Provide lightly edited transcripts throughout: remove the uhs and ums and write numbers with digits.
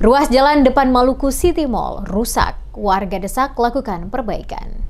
Ruas jalan depan Maluku City Mall rusak, warga desak lakukan perbaikan.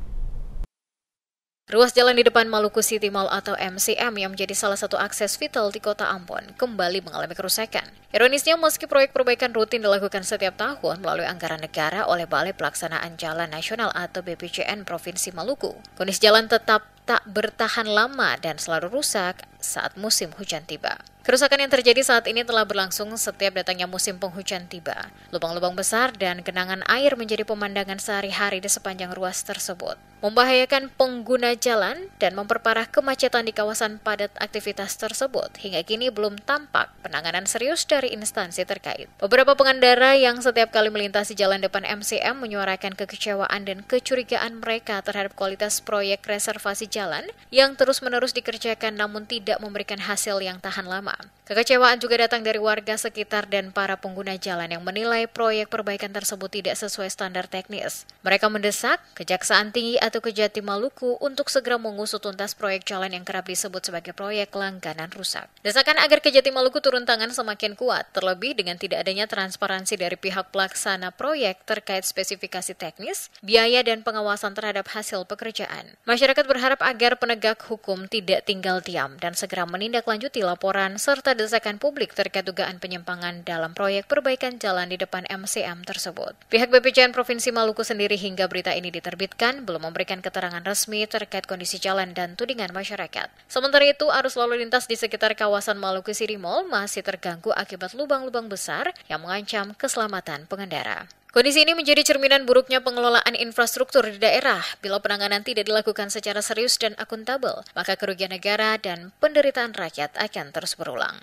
Ruas jalan di depan Maluku City Mall atau MCM yang menjadi salah satu akses vital di kota Ambon kembali mengalami kerusakan. Ironisnya, meski proyek perbaikan rutin dilakukan setiap tahun melalui anggaran negara oleh Balai Pelaksanaan Jalan Nasional atau BPJN Provinsi Maluku, kondisi jalan tetap tak bertahan lama dan selalu rusak saat musim hujan tiba. Kerusakan yang terjadi saat ini telah berlangsung setiap datangnya musim penghujan tiba. Lubang-lubang besar dan genangan air menjadi pemandangan sehari-hari di sepanjang ruas tersebut, membahayakan pengguna jalan dan memperparah kemacetan di kawasan padat aktivitas tersebut. Hingga kini belum tampak penanganan serius dari instansi terkait. Beberapa pengendara yang setiap kali melintasi jalan depan MCM menyuarakan kekecewaan dan kecurigaan mereka terhadap kualitas proyek reservasi jalan yang terus-menerus dikerjakan namun tidak memberikan hasil yang tahan lama. Kekecewaan juga datang dari warga sekitar dan para pengguna jalan yang menilai proyek perbaikan tersebut tidak sesuai standar teknis. Mereka mendesak Kejaksaan Tinggi atau Kejati Maluku untuk segera mengusut tuntas proyek jalan yang kerap disebut sebagai proyek langganan rusak. Desakan agar Kejati Maluku turun tangan semakin kuat, terlebih dengan tidak adanya transparansi dari pihak pelaksana proyek terkait spesifikasi teknis, biaya dan pengawasan terhadap hasil pekerjaan. Masyarakat berharap agar penegak hukum tidak tinggal diam dan segera menindaklanjuti laporan serta desakan publik terkait dugaan penyimpangan dalam proyek perbaikan jalan di depan MCM tersebut. Pihak BPJN Provinsi Maluku sendiri hingga berita ini diterbitkan belum memberikan keterangan resmi terkait kondisi jalan dan tudingan masyarakat. Sementara itu, arus lalu lintas di sekitar kawasan Maluku City Mall masih terganggu akibat lubang-lubang besar yang mengancam keselamatan pengendara. Kondisi ini menjadi cerminan buruknya pengelolaan infrastruktur di daerah. Bila penanganan tidak dilakukan secara serius dan akuntabel, maka kerugian negara dan penderitaan rakyat akan terus berulang.